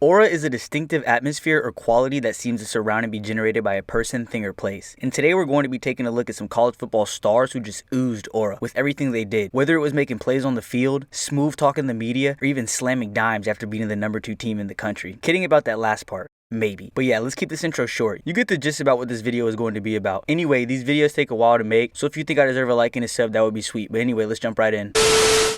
Aura is a distinctive atmosphere or quality that seems to surround and be generated by a person, thing, or place. And today we're going to be taking a look at some college football stars who just oozed aura with everything they did. Whether it was making plays on the field, smooth talking the media, or even slamming dimes after beating the number 2 team in the country. Kidding about that last part. Maybe. But yeah, let's keep this intro short. You get the gist about what this video is going to be about. Anyway, these videos take a while to make, so if you think I deserve a like and a sub, that would be sweet. But anyway, let's jump right in.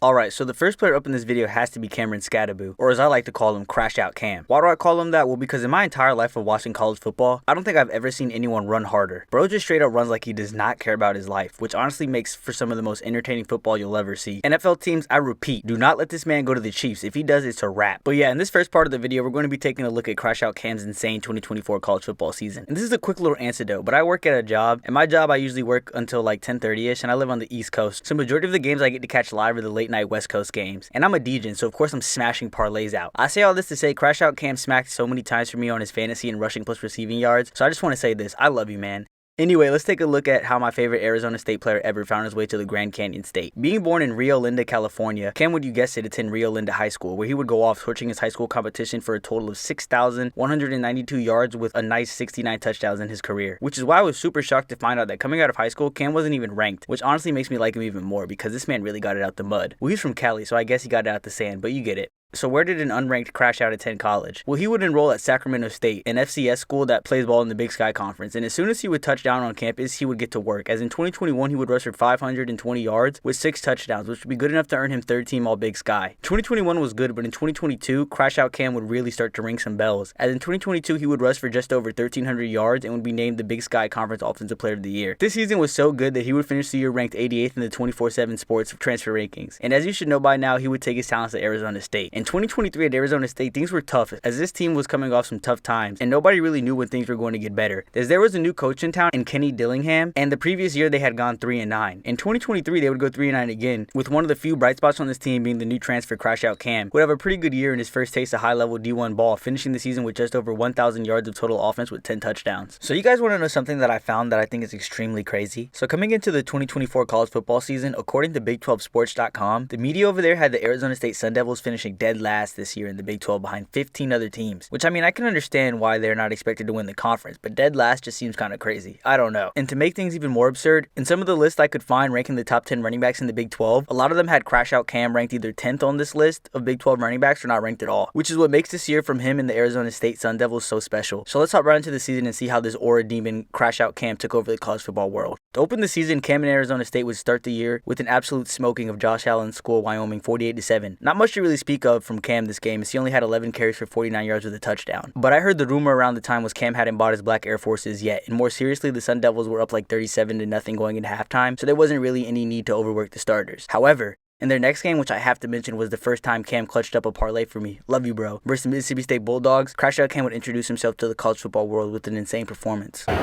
Alright, so the first player up in this video has to be Skattebo, or as I like to call him, Crash Out Cam. Why do I call him that? Well, because in my entire life of watching college football, I don't think I've ever seen anyone run harder. Bro just straight up runs like he does not care about his life, which honestly makes for some of the most entertaining football you'll ever see. NFL teams, I repeat, do not let this man go to the Chiefs. If he does, it's a wrap. But yeah, in this first part of the video, we're going to be taking a look at Crash Out Cam's insane 2024 college football season. And this is a quick little anecdote, but I work at a job, and my job I usually work until like 10:30ish, and I live on the East Coast. So majority of the games I get to catch live are the late night West Coast games. And I'm a DJ, so of course I'm smashing parlays out. I say all this to say Crash Out Cam smacked so many times for me on his fantasy and rushing plus receiving yards, so I just want to say this, I love you, man. Anyway, let's take a look at how my favorite Arizona State player ever found his way to the Grand Canyon State. Being born in Rio Linda, California, Cam would, you guessed it, attend Rio Linda High School, where he would go off torching his high school competition for a total of 6,192 yards with a nice 69 touchdowns in his career. Which is why I was super shocked to find out that coming out of high school, Cam wasn't even ranked, which honestly makes me like him even more because this man really got it out the mud. Well, he's from Cali, so I guess he got it out the sand, but you get it. So where did an unranked Crash Out attend college? Well, he would enroll at Sacramento State, an FCS school that plays ball in the Big Sky Conference, and as soon as he would touch down on campus, he would get to work, as in 2021 he would rush for 520 yards with 6 touchdowns, which would be good enough to earn him 3rd team All Big Sky. 2021 was good, but in 2022, Crash Out Cam would really start to ring some bells, as in 2022 he would rush for just over 1,300 yards and would be named the Big Sky Conference Offensive Player of the Year. This season was so good that he would finish the year ranked 88th in the 24/7 Sports transfer rankings, and as you should know by now, he would take his talents to Arizona State. In 2023 at Arizona State, things were tough, as this team was coming off some tough times, and nobody really knew when things were going to get better, as there was a new coach in town in Kenny Dillingham, and the previous year they had gone 3-9. In 2023, they would go 3-9 again, with one of the few bright spots on this team being the new transfer Crash Out Cam, who would have a pretty good year in his first taste of high-level D1 ball, finishing the season with just over 1,000 yards of total offense with 10 touchdowns. So you guys want to know something that I found that I think is extremely crazy? So coming into the 2024 college football season, according to Big12Sports.com, the media over there had the Arizona State Sun Devils finishing dead last this year in the Big 12 behind 15 other teams, which I mean, I can understand why they're not expected to win the conference, but dead last just seems kind of crazy. I don't know. And to make things even more absurd, in some of the lists I could find ranking the top 10 running backs in the Big 12, a lot of them had Crash Out Cam ranked either 10th on this list of Big 12 running backs or not ranked at all, which is what makes this year from him and the Arizona State Sun Devils so special. So let's hop right into the season and see how this aura demon Crash Out Cam took over the college football world. To open the season, Cam and Arizona State would start the year with an absolute smoking of Josh Allen's school, Wyoming, 48-7. Not much to really speak of from Cam this game, as he only had 11 carries for 49 yards with a touchdown. But I heard the rumor around the time was Cam hadn't bought his black Air Forces yet, and more seriously, the Sun Devils were up like 37-0 going into halftime, so there wasn't really any need to overwork the starters. However, in their next game, which I have to mention was the first time Cam clutched up a parlay for me, love you bro, versus the Mississippi State Bulldogs, Crash Out Cam would introduce himself to the college football world with an insane performance. Running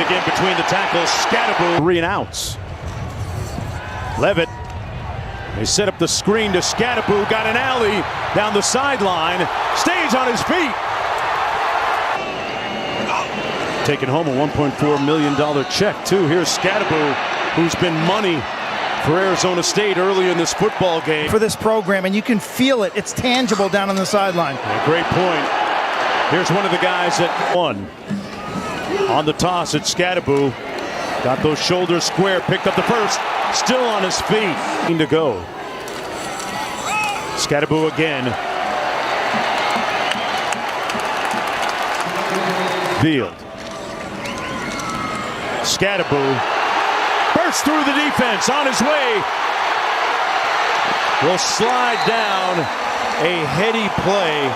again between the tackles, Skattebo, 3 and outs. Levitt, they set up the screen to Skattebo, got an alley down the sideline, stays on his feet. Taking home a $1.4 million check too. Here's Skattebo, who's been money for Arizona State early in this football game. For this program, and you can feel it. It's tangible down on the sideline. Yeah, great point. Here's one of the guys that won. On the toss, it's Skattebo. Got those shoulders square, picked up the first, still on his feet. To go. Skattebo again. Field. Skattebo bursts through the defense on his way. Will slide down. A heady play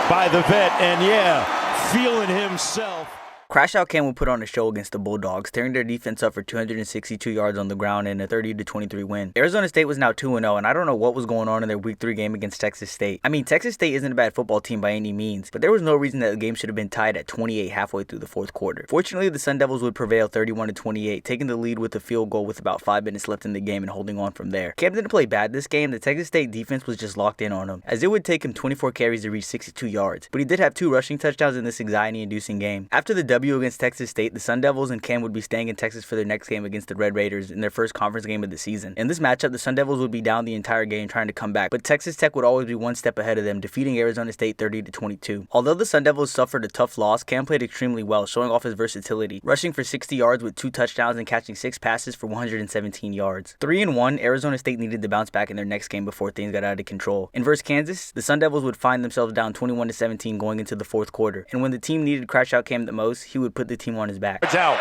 by the vet, and yeah, feeling himself. Crash Out Cam would put on a show against the Bulldogs, tearing their defense up for 262 yards on the ground in a 30-23 win. Arizona State was now 2-0, and I don't know what was going on in their Week 3 game against Texas State. I mean, Texas State isn't a bad football team by any means, but there was no reason that the game should have been tied at 28 halfway through the 4th quarter. Fortunately, the Sun Devils would prevail 31-28, taking the lead with a field goal with about 5 minutes left in the game and holding on from there. Cam didn't play bad this game. The Texas State defense was just locked in on him, as it would take him 24 carries to reach 62 yards, but he did have 2 rushing touchdowns in this anxiety-inducing game. After the W against Texas State, the Sun Devils and Cam would be staying in Texas for their next game against the Red Raiders in their first conference game of the season. In this matchup, the Sun Devils would be down the entire game trying to come back, but Texas Tech would always be one step ahead of them, defeating Arizona State 30-22. Although the Sun Devils suffered a tough loss, Cam played extremely well, showing off his versatility, rushing for 60 yards with 2 touchdowns and catching 6 passes for 117 yards. 3-1, Arizona State needed to bounce back in their next game before things got out of control. In versus Kansas, the Sun Devils would find themselves down 21-17 going into the fourth quarter, and when the team needed crash out Cam the most, he would put the team on his back. It's out.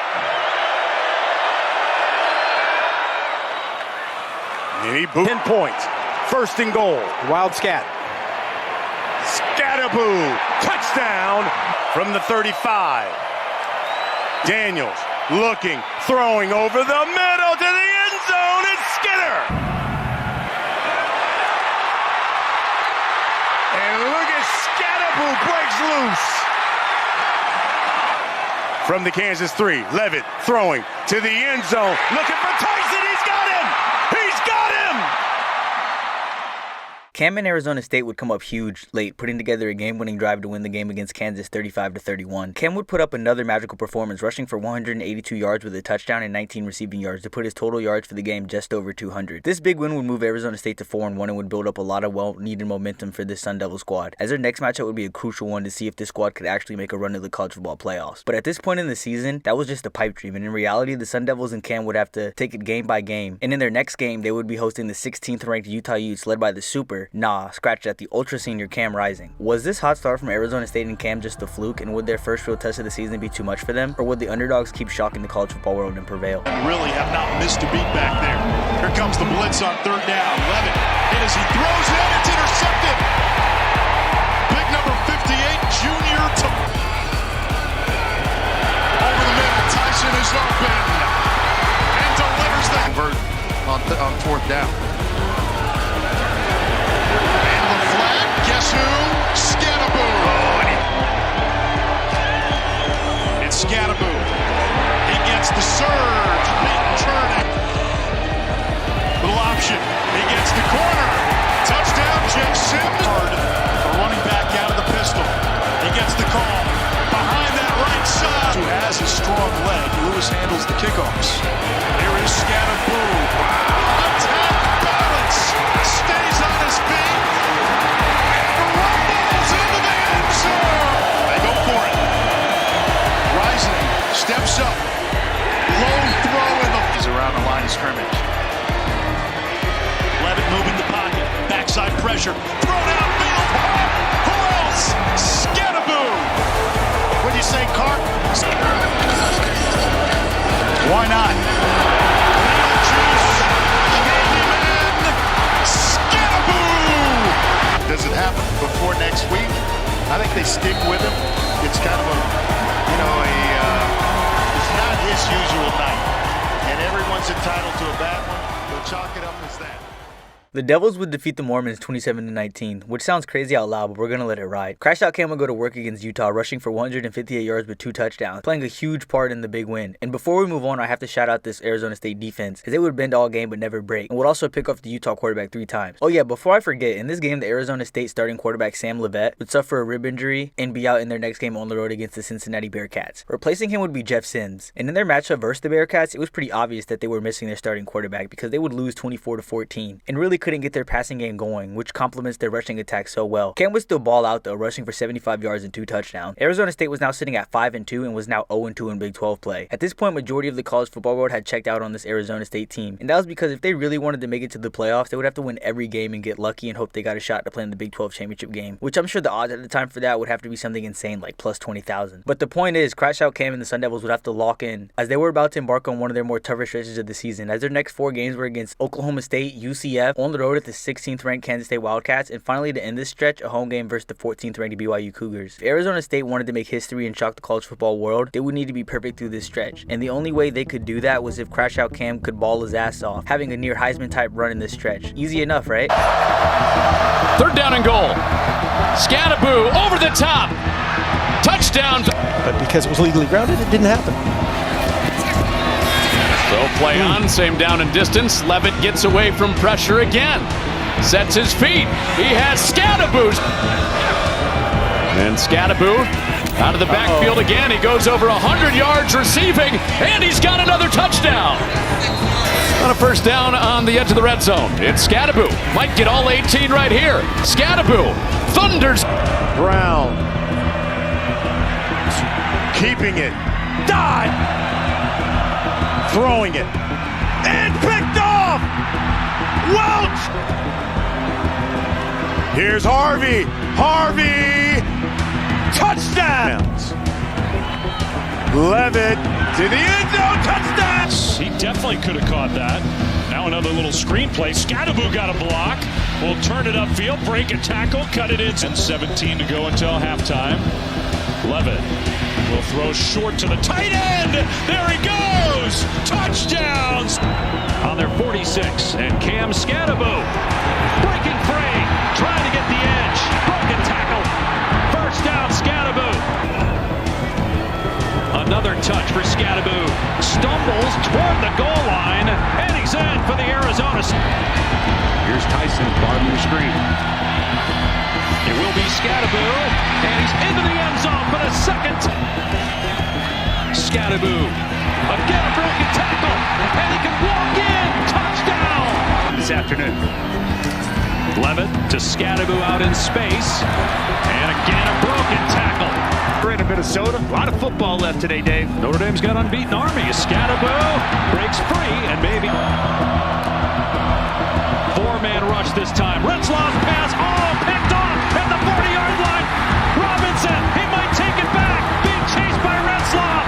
And he pinpoints. First and goal. Wild scat. Skattebo. Touchdown from the 35. Daniels looking, throwing over the middle to the end zone. It's Skinner. And look at Skattebo breaks loose. From the Kansas 3, Levitt throwing to the end zone, looking for Tyson. He's got him. He's got him. Cam and Arizona State would come up huge late, putting together a game-winning drive to win the game against Kansas 35-31. Cam would put up another magical performance, rushing for 182 yards with a touchdown and 19 receiving yards to put his total yards for the game just over 200. This big win would move Arizona State to 4-1 and would build up a lot of well-needed momentum for this Sun Devil squad, as their next matchup would be a crucial one to see if this squad could actually make a run to the college football playoffs. But at this point in the season, that was just a pipe dream, and in reality, the Sun Devils and Cam would have to take it game by game, and in their next game, they would be hosting the 16th ranked Utah Utes led by the scratched at the ultra senior Cam Rising. Was this hot start from Arizona State and Cam just a fluke, and would their first real test of the season be too much for them, or would the underdogs keep shocking the college football world and prevail? And really have not missed a beat back there. Here comes the blitz on third down. Levitt, and as he throws it, it's intercepted. Big number 58, junior to over the middle. Tyson is open and delivers that. Convert on fourth down. Guess who? Skattebo. It's Skattebo. He gets the surge. Turning. Little option. He gets the corner. Touchdown, Jake Sims. A running back out of the pistol. He gets the call. Behind that right side. Who has a strong leg. Lewis handles the kickoffs. Here is Skattebo. Attack balance. Stays on his feet. They go for it. Rising, steps up. Low throw in the... He's around the line of scrimmage. Levitt moving the pocket. Backside pressure. Throw downfield. Who else? Skattebo. What do you say, Carp? Why not? Skattebo. Does it happen before next week? I think they stick with him. It's kind of it's not his usual night. And everyone's entitled to a bad one. They'll chalk it up as that. The Devils would defeat the Mormons 27-19, which sounds crazy out loud, but we're gonna let it ride. Crash Out Cam would go to work against Utah, rushing for 158 yards with 2 touchdowns, playing a huge part in the big win. And before we move on, I have to shout out this Arizona State defense, as they would bend all game but never break, and would also pick off the Utah quarterback 3 times. Oh yeah, before I forget, in this game, the Arizona State starting quarterback Sam Levitt would suffer a rib injury and be out in their next game on the road against the Cincinnati Bearcats. Replacing him would be Jeff Sims, and in their matchup versus the Bearcats, it was pretty obvious that they were missing their starting quarterback because they would lose 24-14 and really couldn't get their passing game going, which complements their rushing attack so well. Cam would still ball out though, rushing for 75 yards and 2 touchdowns. Arizona State was now sitting at 5-2 and was now 0-2 in Big 12 play. At this point, majority of the college football world had checked out on this Arizona State team, and that was because if they really wanted to make it to the playoffs, they would have to win every game and get lucky and hope they got a shot to play in the Big 12 championship game, which I'm sure the odds at the time for that would have to be something insane like plus 20,000. But the point is, Crash Out Cam and the Sun Devils would have to lock in, as they were about to embark on one of their more tougher stretches of the season, as their next 4 games were against Oklahoma State, UCF, on the road at the 16th ranked Kansas State Wildcats, and finally to end this stretch, a home game versus the 14th ranked BYU Cougars. If Arizona State wanted to make history and shock the college football world, they would need to be perfect through this stretch, and the only way they could do that was if Crash Out Cam could ball his ass off, having a near Heisman type run in this stretch. Easy enough, right? Third down and goal. Skattebo over the top. Touchdown. But because it was legally grounded, it didn't happen. Throw play on, same down and distance. Levitt gets away from pressure again. Sets his feet. He has Skattebo. And Skattebo out of the backfield again. He goes over 100 yards receiving, and he's got another touchdown. On a first down on the edge of the red zone. It's Skattebo. Might get all 18 right here. Skattebo thunders. Brown keeping it. Dive. Throwing it. And picked off. Welch. Here's Harvey. Harvey. Touchdowns. Levitt to the end zone. Touchdown. He definitely could have caught that. Now another little screenplay. Skattebo got a block. Will turn it upfield, break a tackle, cut it in. And 17 to go until halftime. Levitt will throw short to the tight end. There he goes. Touchdowns on their 46. And Cam Skattebo breaking free, trying to get the edge. Broken tackle. First down, Skattebo. Another touch for Skattebo. Stumbles toward the goal line, and he's in for the Arizona. Here's Tyson, bottom of the screen. It will be Skattebo, and he's into the end zone for the second. Skattebo, again a broken tackle, and he can walk in. Touchdown this afternoon. Levitt to Skattebo out in space, and again a broken tackle. We're in Minnesota. A lot of football left today, Dave. Notre Dame's got unbeaten Army. Skattebo breaks free, and maybe four-man rush this time. Retzlaff's pass, picked off at the 40-yard line. Robinson, he might take it back, being chased by Retzlaff,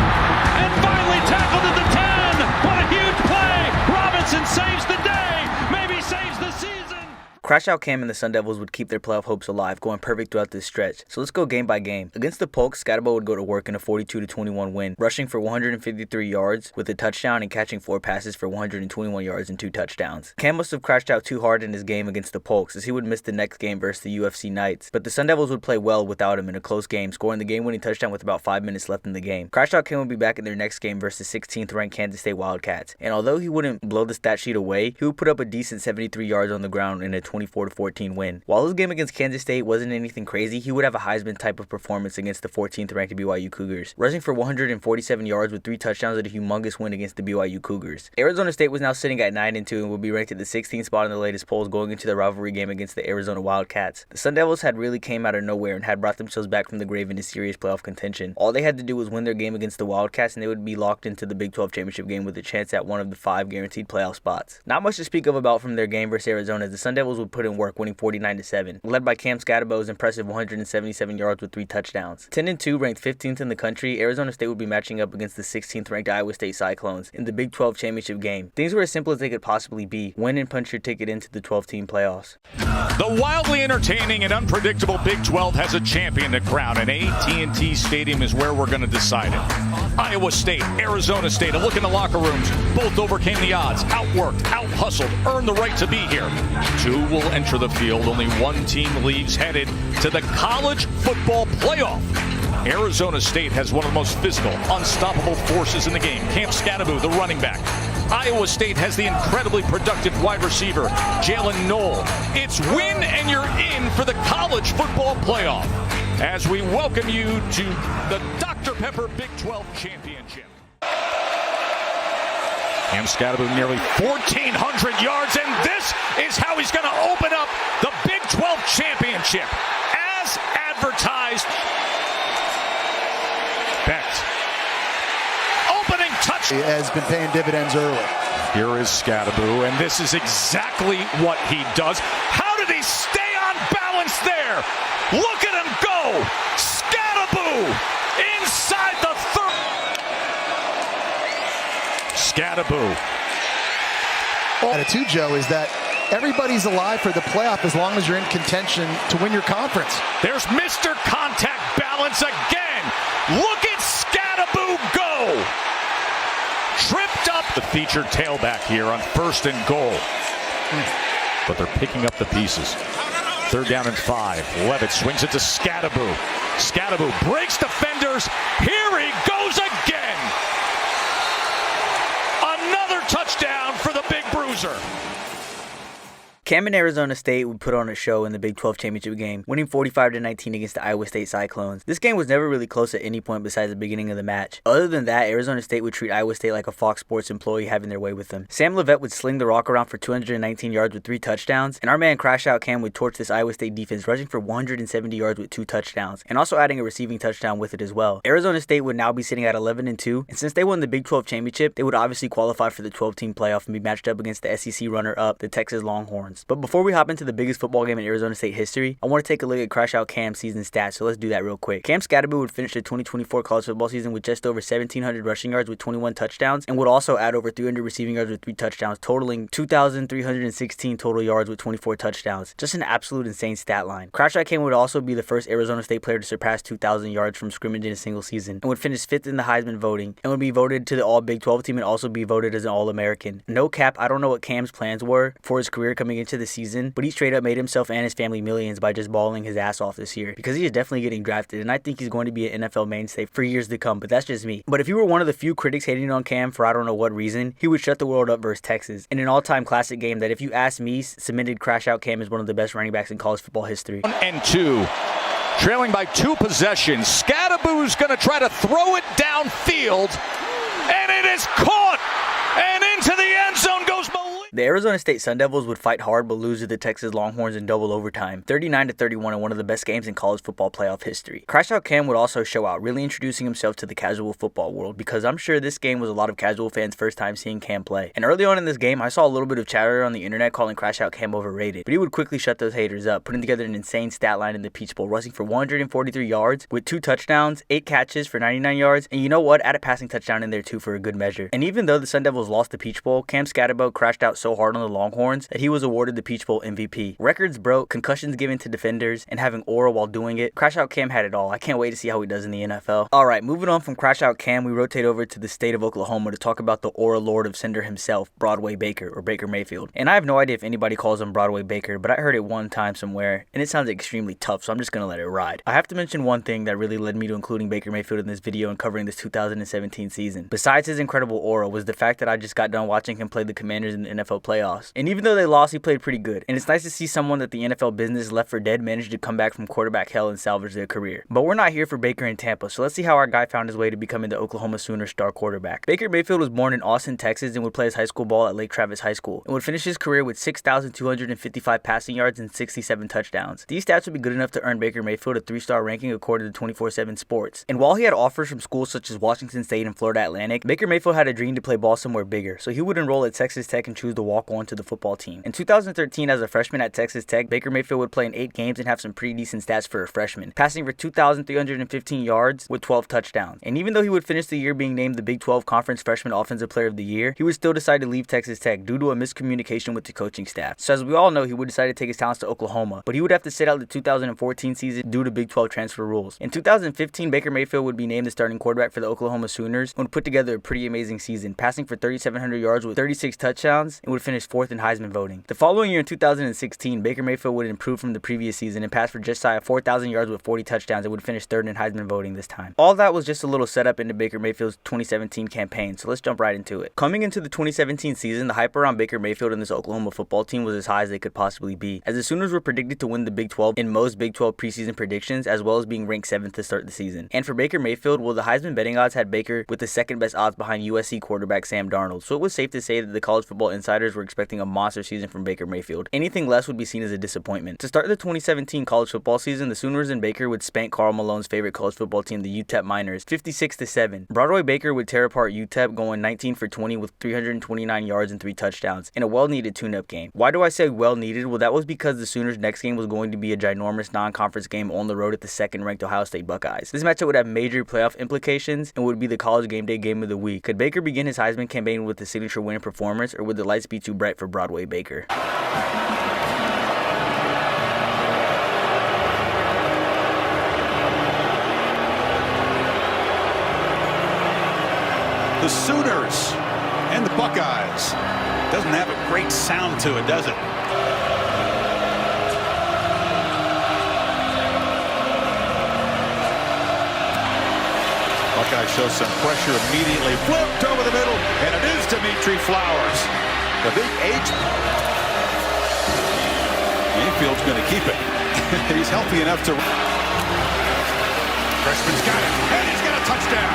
and finally tackled at the 10. What a huge play! Robinson saves the day, maybe saves the season. Crash Out Cam and the Sun Devils would keep their playoff hopes alive, going perfect throughout this stretch. So let's go game by game. Against the Polks, Skattebo would go to work in a 42-21 win, rushing for 153 yards with a touchdown and catching 4 passes for 121 yards and 2 touchdowns. Cam must have crashed out too hard in his game against the Polks, as he would miss the next game versus the UFC Knights. But the Sun Devils would play well without him in a close game, scoring the game-winning touchdown with about 5 minutes left in the game. Crash Out Cam would be back in their next game versus 16th-ranked Kansas State Wildcats, and although he wouldn't blow the stat sheet away, he would put up a decent 73 yards on the ground in a 24-14 win. While his game against Kansas State wasn't anything crazy, he would have a Heisman type of performance against the 14th ranked BYU Cougars, rushing for 147 yards with 3 touchdowns at a humongous win against the BYU Cougars. Arizona State was now sitting at 9-2 and would be ranked at the 16th spot in the latest polls going into the rivalry game against the Arizona Wildcats. The Sun Devils had really came out of nowhere and had brought themselves back from the grave into serious playoff contention. All they had to do was win their game against the Wildcats and they would be locked into the Big 12 championship game with a chance at one of the 5 guaranteed playoff spots. Not much to speak of about from their game versus Arizona, as the Sun Devils would put in work, winning 49-7. Led by Cam Skattebo's impressive 177 yards with 3 touchdowns. 10-2, ranked 15th in the country, Arizona State would be matching up against the 16th ranked Iowa State Cyclones in the Big 12 championship game. Things were as simple as they could possibly be. Win and punch your ticket into the 12-team playoffs. The wildly entertaining and unpredictable Big 12 has a champion to crown, and AT&T Stadium is where we're going to decide it. Iowa State, Arizona State, a look in the locker rooms. Both overcame the odds, outworked, out-hustled, earned the right to be here. 2 will enter the field. Only 1 team leaves headed to the college football playoff. Arizona State has one of the most physical, unstoppable forces in the game. Cam Skattebo, the running back. Iowa State has the incredibly productive wide receiver, Jalen Knoll. It's win and you're in for the college football playoff. As we welcome you to the Dr. Pepper Big 12 Championship. Cam Skattebo nearly 1,400 yards, and this is how he's going to open up the Big 12 Championship. As advertised, Becht. Opening touch. He has been paying dividends early. Here is Skattebo, and this is exactly what he does. How did he stay on balance there? Look at him go! Skattebo inside the Skattebo. Attitude, Joe, is that everybody's alive for the playoff as long as you're in contention to win your conference. There's Mr. Contact Balance again. Look at Skattebo go. Tripped up the featured tailback here on 1st and goal. But they're picking up the pieces. 3rd down and 5. Levitt swings it to Skattebo. Skattebo breaks defenders. Here he goes again. Another touchdown for the Big Bruiser. Cam and Arizona State would put on a show in the Big 12 championship game, winning 45-19 against the Iowa State Cyclones. This game was never really close at any point besides the beginning of the match. Other than that, Arizona State would treat Iowa State like a Fox Sports employee having their way with them. Sam Levitt would sling the rock around for 219 yards with 3 touchdowns, and our man Crash Out Cam would torch this Iowa State defense, rushing for 170 yards with 2 touchdowns, and also adding a receiving touchdown with it as well. Arizona State would now be sitting at 11-2, and since they won the Big 12 championship, they would obviously qualify for the 12-team playoff and be matched up against the SEC runner-up, the Texas Longhorns. But before we hop into the biggest football game in Arizona State history, I want to take a look at Crash Out Cam's season stats, so let's do that real quick. Cam Skattebo would finish the 2024 college football season with just over 1,700 rushing yards with 21 touchdowns, and would also add over 300 receiving yards with 3 touchdowns, totaling 2,316 total yards with 24 touchdowns. Just an absolute insane stat line. Crash Out Cam would also be the first Arizona State player to surpass 2,000 yards from scrimmage in a single season, and would finish 5th in the Heisman voting, and would be voted to the All Big 12 team and also be voted as an All-American. No cap, I don't know what Cam's plans were for his career coming into the season, but he straight up made himself and his family millions by just balling his ass off this year, because he is definitely getting drafted, and I think he's going to be an NFL mainstay for years to come, but that's just me. But if you were one of the few critics hating on Cam for I don't know what reason, he would shut the world up versus Texas in an all-time classic game that, if you ask me, cemented Crash Out Cam as one of the best running backs in college football history. 1-2. Trailing by 2 possessions. Skattebo's going to try to throw it downfield, and it is caught, and into the end zone goes Malik. The Arizona State Sun Devils would fight hard but lose to the Texas Longhorns in double overtime, 39-31, in one of the best games in college football playoff history. Crash Out Cam would also show out, really introducing himself to the casual football world, because I'm sure this game was a lot of casual fans' first time seeing Cam play. And early on in this game, I saw a little bit of chatter on the internet calling Crash Out Cam overrated, but he would quickly shut those haters up, putting together an insane stat line in the Peach Bowl, rushing for 143 yards with 2 touchdowns, 8 catches for 99 yards, and you know what? Add a passing touchdown in there too for a good measure. And even though the Sun Devils lost the Peach Bowl, Cam Skattebo crashed out so hard on the Longhorns that he was awarded the Peach Bowl MVP. Records broke, concussions given to defenders, and having aura while doing it. Crash Out Cam had it all. I can't wait to see how he does in the NFL. Alright, moving on from Crash Out Cam, we rotate over to the state of Oklahoma to talk about the aura lord of Cinder himself, Broadway Baker, or Baker Mayfield. And I have no idea if anybody calls him Broadway Baker, but I heard it one time somewhere, and it sounds extremely tough, so I'm just gonna let it ride. I have to mention one thing that really led me to including Baker Mayfield in this video and covering this 2017 season. Besides his incredible aura was the fact that I just got done watching him play the Commanders in the NFL playoffs. And even though they lost, he played pretty good, and it's nice to see someone that the NFL business left for dead managed to come back from quarterback hell and salvage their career. But we're not here for Baker in Tampa, so let's see how our guy found his way to becoming the Oklahoma Sooners star quarterback. Baker Mayfield was born in Austin, Texas, and would play his high school ball at Lake Travis High School, and would finish his career with 6,255 passing yards and 67 touchdowns. These stats would be good enough to earn Baker Mayfield a 3-star ranking according to 24/7 Sports. And while he had offers from schools such as Washington State and Florida Atlantic, Baker Mayfield had a dream to play ball somewhere bigger, so he would enroll at Texas Tech and choose to walk on to the football team. In 2013, as a freshman at Texas Tech, Baker Mayfield would play in 8 games and have some pretty decent stats for a freshman, passing for 2,315 yards with 12 touchdowns. And even though he would finish the year being named the Big 12 Conference Freshman Offensive Player of the Year, he would still decide to leave Texas Tech due to a miscommunication with the coaching staff. So as we all know, he would decide to take his talents to Oklahoma, but he would have to sit out the 2014 season due to Big 12 transfer rules. In 2015, Baker Mayfield would be named the starting quarterback for the Oklahoma Sooners and would put together a pretty amazing season, passing for 3,700 yards with 36 touchdowns and would finish 4th in Heisman voting. The following year in 2016, Baker Mayfield would improve from the previous season and pass for just shy of 4,000 yards with 40 touchdowns and would finish 3rd in Heisman voting this time. All that was just a little setup into Baker Mayfield's 2017 campaign, so let's jump right into it. Coming into the 2017 season, the hype around Baker Mayfield and this Oklahoma football team was as high as they could possibly be, as the Sooners were predicted to win the Big 12 in most Big 12 preseason predictions, as well as being ranked 7th to start the season. And for Baker Mayfield, well, the Heisman betting odds had Baker with the 2nd best odds behind USC quarterback Sam Darnold, so it was safe to say that the college football insiders were expecting a monster season from Baker Mayfield. Anything less would be seen as a disappointment. To start the 2017 college football season, the Sooners and Baker would spank Karl Malone's favorite college football team, the UTEP Miners, 56-7. Broadway Baker would tear apart UTEP, going 19 for 20 with 329 yards and 3 touchdowns in a well-needed tune-up game. Why do I say well-needed? Well, that was because the Sooners' next game was going to be a ginormous non-conference game on the road at the 2nd-ranked Ohio State Buckeyes. This matchup would have major playoff implications and would be the college game day game of the week. Could Baker begin his Heisman campaign with the signature winning performance, or would the lights be too bright for Broadway Baker? The Sooners and the Buckeyes. Doesn't have a great sound to it, does it? Buckeyes show some pressure immediately. Flipped over the middle, and it is Dimitri Flowers. The big H. Mayfield's going to keep it. He's healthy enough to. Freshman's got it, and he's got a touchdown.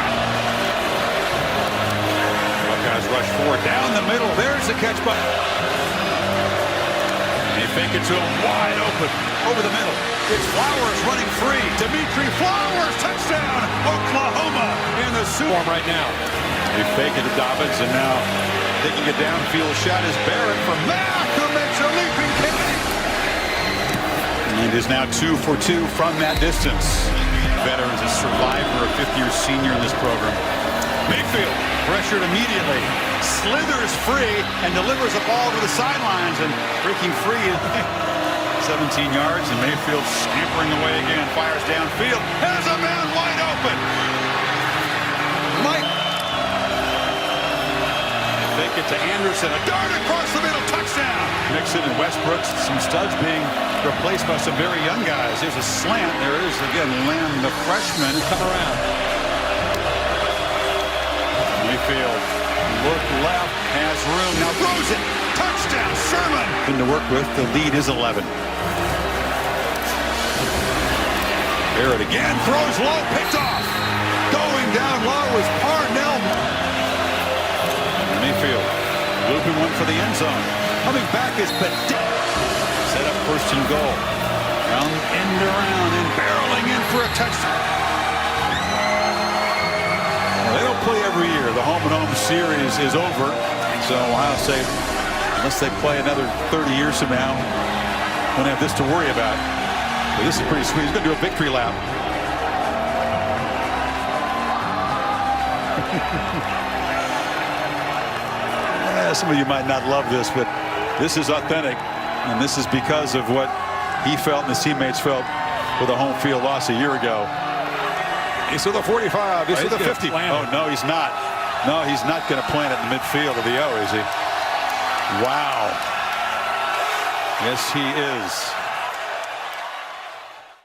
Buckeyes rush forward down the middle. There's the catch by. They fake it to him wide open over the middle. It's Flowers running free. Dimitri Flowers, touchdown, Oklahoma in the Super right now. They fake it to Dobbins, and now taking a downfield shot is Barrett from Mack, who makes a leaping catch. And is now 2 for 2 from that distance. Veterans, a survivor, a fifth-year senior in this program. Mayfield pressured immediately, slithers free, and delivers the ball to the sidelines, and breaking free 17 yards, and Mayfield scampering away again, fires downfield, has a man wide open. Mike. Fake it to Anderson, a dart across the middle, touchdown. Mixon and Westbrook, some studs being replaced by some very young guys. There's a slant, there is again Lamb, the freshman, come around. Mayfield, look left, has room, now throws it, touchdown, Sherman. To work with, the lead is 11. Barrett again, throws low, picked off. Going down low is Parnell. Mayfield, looping one for the end zone. Coming back is Petit. Set up first and goal. Round end around and barreling in for a touchdown. Well, they don't play every year. The home and home series is over. So Ohio State, unless they play another 30 years from now, won't have this to worry about. But this is pretty sweet. He's going to do a victory lap. Some of you might not love this, but this is authentic, and this is because of what he felt and his teammates felt with a home field loss a year ago. He's to the 45, he's to the 50. Oh, no, he's not. No, he's not going to plant it in the midfield of the O, is he? Wow. Yes, he is.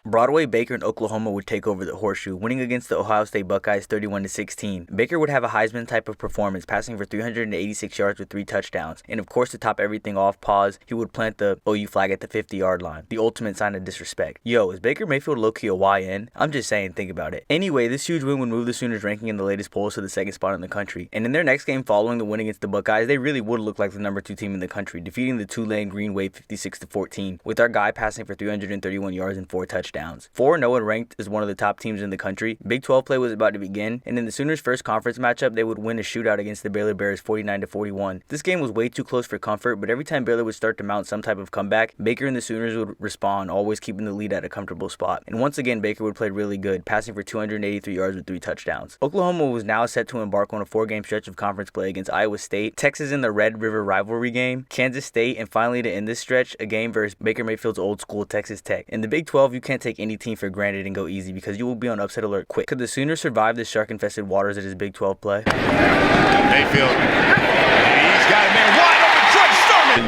Broadway, Baker, and Oklahoma would take over the Horseshoe, winning against the Ohio State Buckeyes 31-16. Baker would have a Heisman type of performance, passing for 386 yards with 3 touchdowns. And of course, to top everything off, he would plant the OU flag at the 50-yard line, the ultimate sign of disrespect. Yo, is Baker Mayfield low-key a YN? I'm just saying, think about it. Anyway, this huge win would move the Sooners' ranking in the latest polls to the 2nd spot in the country. And in their next game following the win against the Buckeyes, they really would look like the number 2 team in the country, defeating the Tulane Green Wave 56-14, with our guy passing for 331 yards and 4 touchdowns. 4-0 and ranked as one of the top teams in the country. Big 12 play was about to begin, and in the Sooners' first conference matchup, they would win a shootout against the Baylor Bears 49-41. This game was way too close for comfort, but every time Baylor would start to mount some type of comeback, Baker and the Sooners would respond, always keeping the lead at a comfortable spot. And once again, Baker would play really good, passing for 283 yards with 3 touchdowns. Oklahoma was now set to embark on a 4-game stretch of conference play against Iowa State, Texas in the Red River rivalry game, Kansas State, and finally to end this stretch, a game versus Baker Mayfield's old school Texas Tech. In the Big 12, you can't take any team for granted and go easy because you will be on upset alert quick. Could the Sooners survive the shark-infested waters at his Big 12 play? Mayfield, he's got a man wide open, Trey Sermon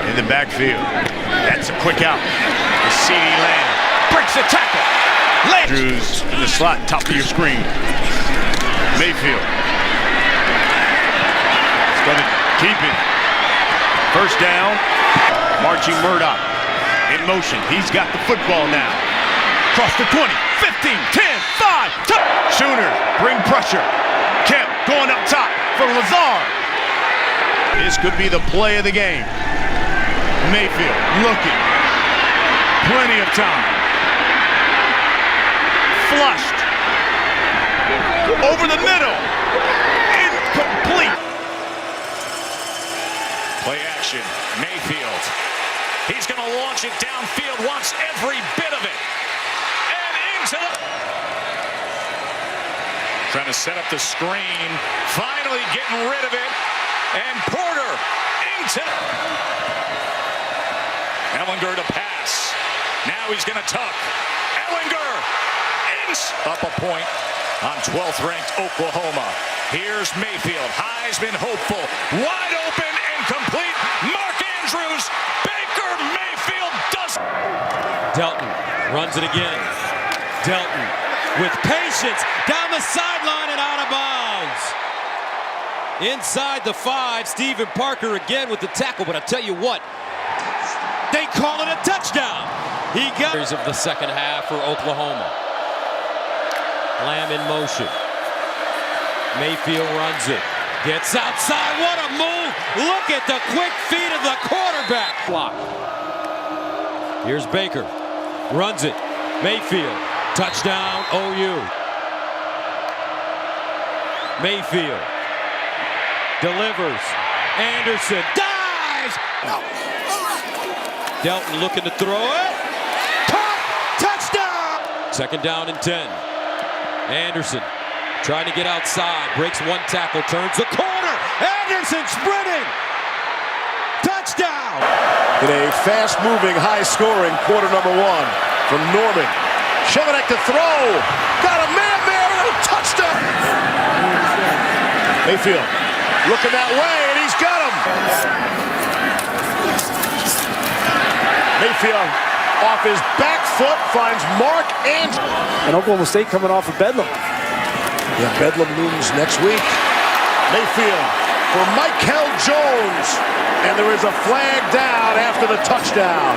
in the backfield. That's a quick out. The CD Lamb breaks the tackle. Andrews in the slot, top of your screen. Mayfield. He's going to keep it. First down. Marching Murdoch in motion. He's got the football now. Across the 20, 15, 10, 5, Sooners bring pressure. Kemp going up top for Lazard. This could be the play of the game. Mayfield looking. Plenty of time. Flushed. Over the middle. Incomplete. Play action. Mayfield. He's going to launch it downfield. Wants every bit of it. Trying to set up the screen, finally getting rid of it, and Porter into Ellinger to pass. Now he's going to tuck. Ellinger up a point on 12th ranked Oklahoma. Here's Mayfield, Heisman hopeful, wide open and complete. Mark Andrews, Baker Mayfield does. Delton runs it again. Delton with patience down the sideline and out of bounds. Inside the 5, Stephen Parker again with the tackle, but I tell you what, they call it a touchdown. He got of the second half for Oklahoma. Lamb in motion. Mayfield runs it. Gets outside. What a move. Look at the quick feet of the quarterback. Block. Here's Baker. Runs it. Mayfield. Touchdown OU. Mayfield. Delivers. Anderson dives. Delton looking to throw it. Caught. Touchdown. Second down and 10. Anderson trying to get outside. Breaks one tackle. Turns the corner. Anderson sprinting. Touchdown. In a fast-moving, high-scoring quarter number one from Norman. Shevanek to throw. Got a man there. Touchdown. Mayfield looking that way, and he's got him. Mayfield off his back foot finds Mark and Oklahoma State coming off of Bedlam. Yeah, Bedlam looms next week. Mayfield for Michael Jones. And there is a flag down after the touchdown.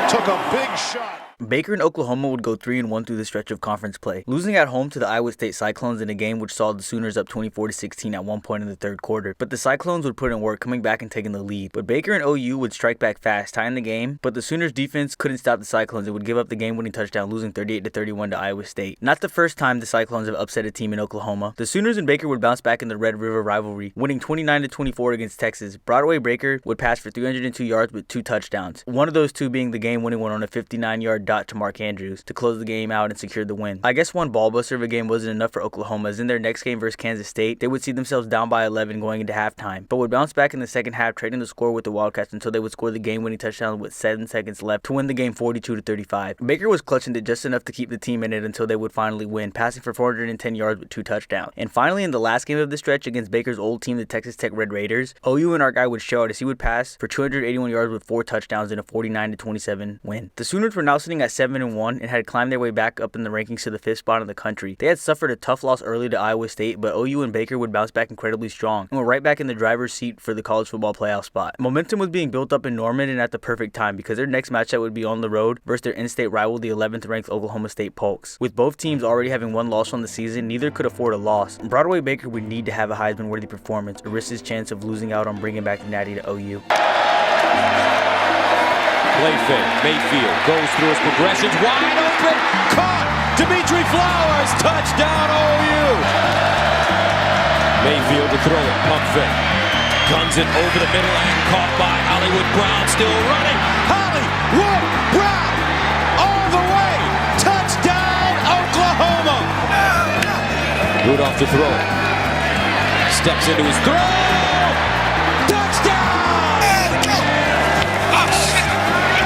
Took a big shot. Baker and Oklahoma would go 3-1 through the stretch of conference play, losing at home to the Iowa State Cyclones in a game which saw the Sooners up 24-16 at one point in the third quarter. But the Cyclones would put in work, coming back and taking the lead. But Baker and OU would strike back fast, tying the game, but the Sooners defense couldn't stop the Cyclones and would give up the game-winning touchdown, losing 38-31 to Iowa State. Not the first time the Cyclones have upset a team in Oklahoma. The Sooners and Baker would bounce back in the Red River rivalry, winning 29-24 against Texas. Broadway Baker would pass for 302 yards with 2 touchdowns, one of those 2 being the game-winning one on a 59-yard dot to Mark Andrews to close the game out and secure the win. I guess one ballbuster of a game wasn't enough for Oklahoma, as in their next game versus Kansas State, they would see themselves down by 11 going into halftime, but would bounce back in the second half, trading the score with the Wildcats until they would score the game-winning touchdown with 7 seconds left to win the game 42-35. Baker was clutching it just enough to keep the team in it until they would finally win, passing for 410 yards with 2 touchdowns. And finally, in the last game of the stretch against Baker's old team, the Texas Tech Red Raiders, OU and our guy would show out as he would pass for 281 yards with 4 touchdowns in a 49-27 win. The Sooners were now sitting at 7-1 and had climbed their way back up in the rankings to the 5th spot in the country. They had suffered a tough loss early to Iowa State, but OU and Baker would bounce back incredibly strong and were right back in the driver's seat for the college football playoff spot. Momentum was being built up in Norman and at the perfect time, because their next matchup would be on the road versus their in-state rival, the 11th ranked Oklahoma State Pokes. With both teams already having 1 loss on the season, neither could afford a loss. Broadway Baker would need to have a Heisman-worthy performance or risk his chance of losing out on bringing back the Natty to OU. Play fake. Mayfield goes through his progressions. Wide open. Caught. Dimitri Flowers. Touchdown OU. Mayfield to throw it. Pump fake. Guns it over the middle and caught by Hollywood Brown. Still running. Hollywood Brown. All the way. Touchdown Oklahoma. Rudolph to throw it. Steps into his throw.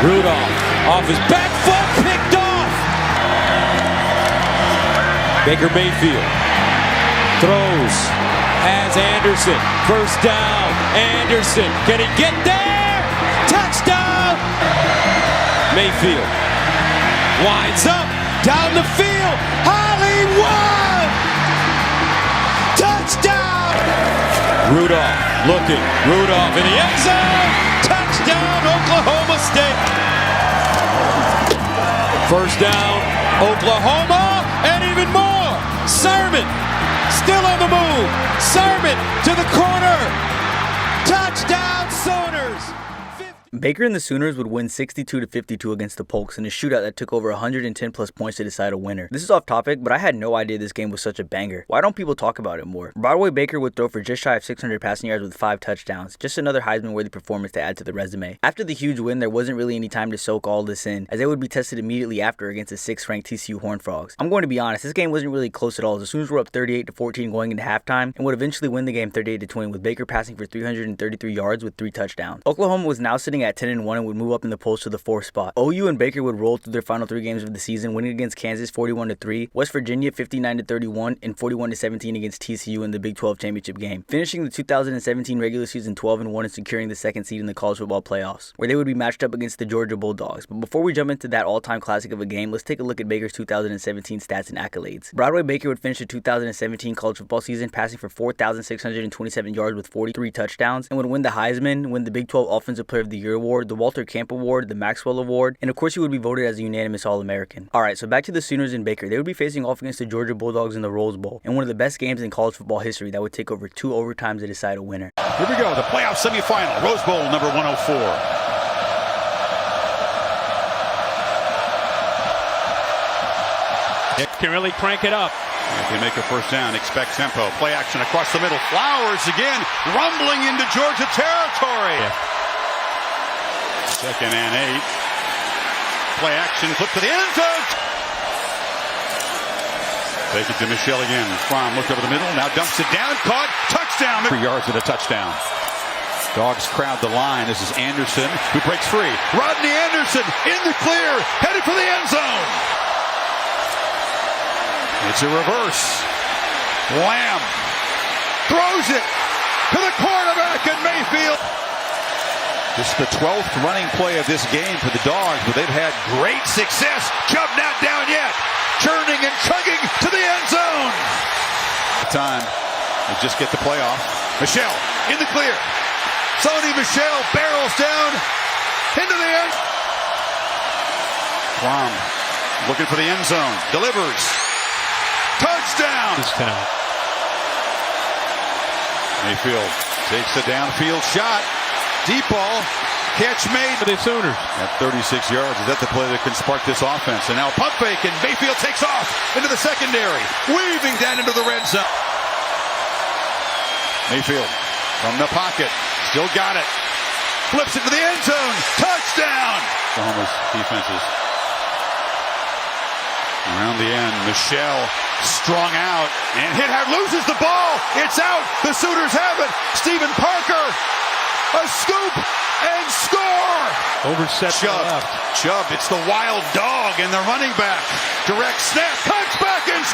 Rudolph off his back foot, picked off. Baker Mayfield throws, has Anderson, first down. Anderson, can he get there? Touchdown! Mayfield winds up, down the field, Hollywood! Touchdown! Rudolph looking, Rudolph in the end zone, touchdown Oklahoma State! First down, Oklahoma, and even more. Sermon, still on the move. Sermon to the corner. Touchdown, Sooners. Baker and the Sooners would win 62-52 against the Pokes in a shootout that took over 110 plus points to decide a winner. This is off topic, but I had no idea this game was such a banger. Why don't people talk about it more? Broadway Baker would throw for just shy of 600 passing yards with 5 touchdowns. Just another Heisman-worthy performance to add to the resume. After the huge win, there wasn't really any time to soak all this in, as they would be tested immediately after against the 6th-ranked TCU Horned Frogs. I'm going to be honest, this game wasn't really close at all, as the Sooners were up 38-14 going into halftime and would eventually win the game 38-20, with Baker passing for 333 yards with 3 touchdowns. Oklahoma was now sitting at 10-1 and would move up in the polls to the 4th spot. OU and Baker would roll through their final 3 games of the season, winning against Kansas 41-3, West Virginia 59-31, and 41-17 against TCU in the Big 12 championship game, finishing the 2017 regular season 12-1 and securing the 2nd seed in the college football playoffs, where they would be matched up against the Georgia Bulldogs. But before we jump into that all-time classic of a game, let's take a look at Baker's 2017 stats and accolades. Broadway Baker would finish the 2017 college football season passing for 4,627 yards with 43 touchdowns, and would win the Heisman, win the Big 12 Offensive Player of the Year Year award, the Walter Camp award, the Maxwell award, and of course he would be voted as a unanimous All-American. Alright, so back to the Sooners in Baker. They would be facing off against the Georgia Bulldogs in the Rose Bowl, and one of the best games in college football history that would take over 2 overtimes to decide a winner. Here we go, the playoff semifinal, Rose Bowl number 104. Can really crank it up. If you make a first down, expect tempo. Play action across the middle. Flowers again, rumbling into Georgia territory. Second and 8. Play action, flip to the end zone. Take it to Michelle again. Fromm looked over the middle, now dumps it down, caught, touchdown. 3 yards and a touchdown. Dogs crowd the line. This is Anderson, who breaks free. Rodney Anderson in the clear, headed for the end zone. It's a reverse. Lamb throws it to the quarterback in Mayfield. This is the 12th running play of this game for the Dogs, but they've had great success. Chubb not down yet. Churning and chugging to the end zone. Time. They just get the playoff. Michelle in the clear. Sony Michelle barrels down into the end. Fromm looking for the end zone. Delivers. Touchdown! Mayfield takes a downfield shot. Deep ball. Catch made. For the Sooners. At 36 yards. Is that the play that can spark this offense? And now pump fake, and Mayfield takes off into the secondary. Weaving down into the red zone. Mayfield from the pocket. Still got it. Flips it to the end zone. Touchdown! Oklahoma's defenses. Around the end, Michelle strung out, and hit hard, loses the ball. It's out. The Sooners have it. Stephen Parker, a scoop and score. Overset to the left. Chubb, it's the wild dog and the running back. Direct snap, cuts back and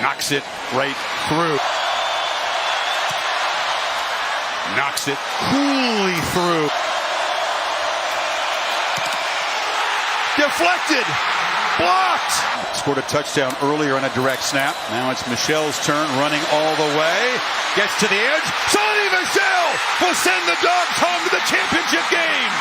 knocks it right through. Knocks it coolly through. Deflected. Blocked. Scored a touchdown earlier on a direct snap. Now it's Michelle's turn, running all the way. Gets to the edge. Sonny Michel will send the Dogs home to the championship game.